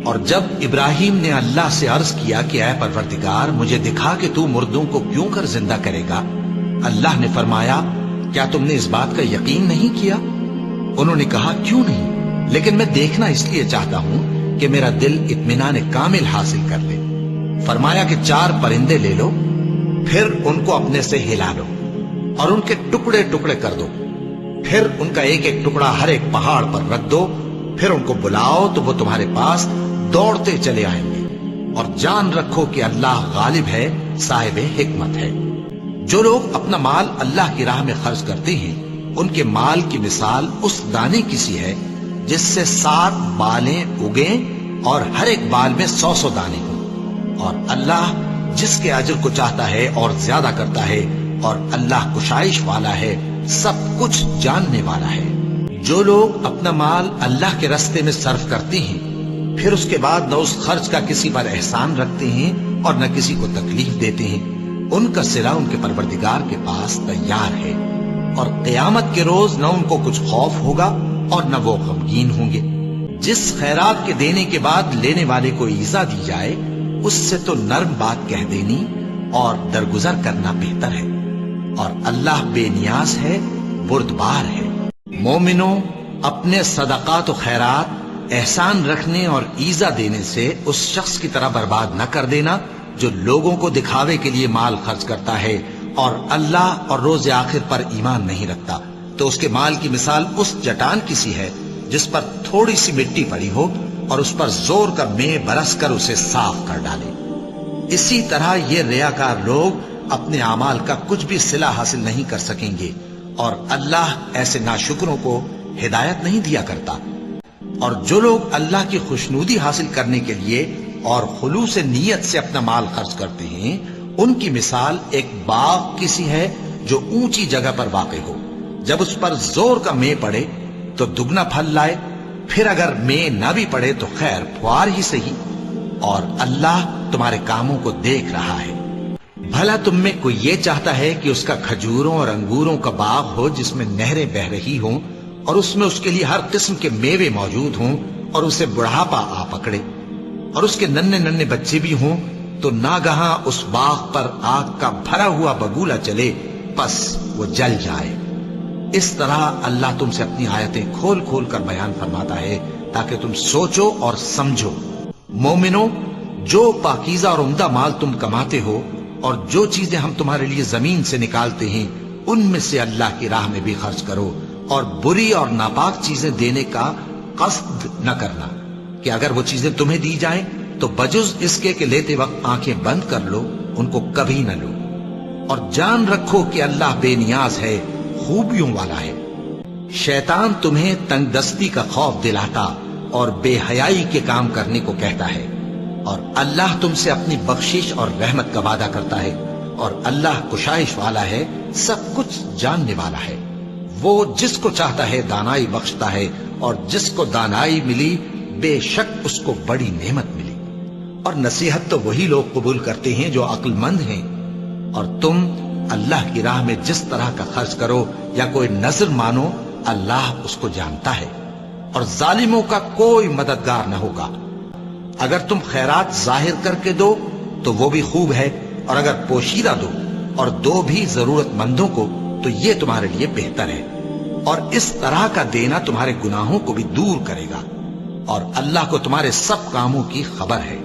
اور جب ابراہیم نے اللہ سے عرض کیا کہ اے پروردگار مجھے دکھا کہ تو مردوں کو کیوں کر زندہ کرے گا، اللہ نے فرمایا کیا تم نے اس بات کا یقین نہیں کیا؟ انہوں نے کہا کیوں نہیں، لیکن میں دیکھنا اس لیے چاہتا ہوں کہ میرا دل اطمینان کامل حاصل کر لے۔ فرمایا کہ 4 پرندے لے لو، پھر ان کو اپنے سے ہلا لو اور ان کے ٹکڑے ٹکڑے کر دو، پھر ان کا ایک ایک ٹکڑا ہر ایک پہاڑ پر رکھ دو، پھر ان کو بلاؤ تو وہ تمہارے پاس دوڑتے چلے آئیں گے، اور جان رکھو کہ اللہ غالب ہے، صاحب حکمت ہے۔ جو لوگ اپنا مال اللہ کی راہ میں خرچ کرتے ہیں ان کے مال کی مثال اس دانے کی سی ہے جس سے 7 بالیں اگیں اور ہر ایک بال میں 100 دانے ہوں، اور اللہ جس کے اجر کو چاہتا ہے اور زیادہ کرتا ہے، اور اللہ کشائش والا ہے، سب کچھ جاننے والا ہے۔ جو لوگ اپنا مال اللہ کے راستے میں صرف کرتے ہیں پھر اس کے بعد نہ اس خرچ کا کسی پر احسان رکھتے ہیں اور نہ کسی کو تکلیف دیتے ہیں، ان کا صلہ ان کے پروردگار کے پاس تیار ہے، اور قیامت کے روز نہ ان کو کچھ خوف ہوگا اور نہ وہ غمگین ہوں گے۔ جس خیرات کے دینے کے بعد لینے والے کو ایذا دی جائے اس سے تو نرم بات کہہ دینی اور درگزر کرنا بہتر ہے، اور اللہ بے نیاز ہے، بردبار ہے۔ مومنوں، اپنے صدقات و خیرات احسان رکھنے اور ایذا دینے سے اس شخص کی طرح برباد نہ کر دینا جو لوگوں کو دکھاوے کے لیے مال خرچ کرتا ہے اور اللہ اور روز آخر پر ایمان نہیں رکھتا، تو اس کے مال کی مثال اس چٹان کی سی ہے جس پر تھوڑی سی مٹی پڑی ہو اور اس پر زور کا مے برس کر اسے صاف کر ڈالے۔ اسی طرح یہ ریاکار لوگ اپنے اعمال کا کچھ بھی صلہ حاصل نہیں کر سکیں گے، اور اللہ ایسے ناشکروں کو ہدایت نہیں دیا کرتا۔ اور جو لوگ اللہ کی خوشنودی حاصل کرنے کے لیے اور خلوص نیت سے اپنا مال خرچ کرتے ہیں ان کی مثال ایک باغ کی سی ہے جو اونچی جگہ پر واقع ہو، جب اس پر زور کا مے پڑے تو دگنا پھل لائے، پھر اگر مے نہ بھی پڑے تو خیر پھوار ہی صحیح، اور اللہ تمہارے کاموں کو دیکھ رہا ہے۔ بھلا تم میں کوئی یہ چاہتا ہے کہ اس کا کھجوروں اور انگوروں کا باغ ہو جس میں نہریں بہہ رہی ہوں اور اس میں اس کے لیے ہر قسم کے میوے موجود ہوں، اور اسے بڑھاپا آ پکڑے اور اس کے ننھے ننھے بچے بھی ہوں، تو ناگہاں اس باغ پر آگ کا بھرا ہوا بگولا چلے، پس وہ جل جائے۔ اس طرح اللہ تم سے اپنی آیتیں کھول کھول کر بیان فرماتا ہے تاکہ تم سوچو اور سمجھو۔ مومنوں، جو پاکیزہ اور عمدہ مال تم کماتے ہو اور جو چیزیں ہم تمہارے لیے زمین سے نکالتے ہیں ان میں سے اللہ کی راہ میں بھی خرچ کرو، اور بری اور ناپاک چیزیں دینے کا قصد نہ کرنا کہ اگر وہ چیزیں تمہیں دی جائیں تو بجز اس کے کہ لیتے وقت آنکھیں بند کر لو، ان کو کبھی نہ لو، اور جان رکھو کہ اللہ بے نیاز ہے، خوبیوں والا ہے۔ شیطان تمہیں تنگ دستی کا خوف دلاتا اور بے حیائی کے کام کرنے کو کہتا ہے، اور اللہ تم سے اپنی بخشش اور رحمت کا وعدہ کرتا ہے، اور اللہ کشائش والا ہے، سب کچھ جاننے والا ہے۔ وہ جس کو چاہتا ہے دانائی بخشتا ہے، اور جس کو دانائی ملی بے شک اس کو بڑی نعمت ملی۔ اور نصیحت تو وہی لوگ قبول کرتے ہیں جو عقل مند ہیں، اور تم اللہ کی راہ میں جس طرح کا خرچ کرو یا کوئی نذر مانو اللہ اس کو جانتا ہے، اور ظالموں کا کوئی مددگار نہ ہوگا۔ اگر تم خیرات ظاہر کر کے دو تو وہ بھی خوب ہے، اور اگر پوشیدہ دو اور دو بھی ضرورت مندوں کو تو یہ تمہارے لیے بہتر ہے، اور اس طرح کا دینا تمہارے گناہوں کو بھی دور کرے گا، اور اللہ کو تمہارے سب کاموں کی خبر ہے۔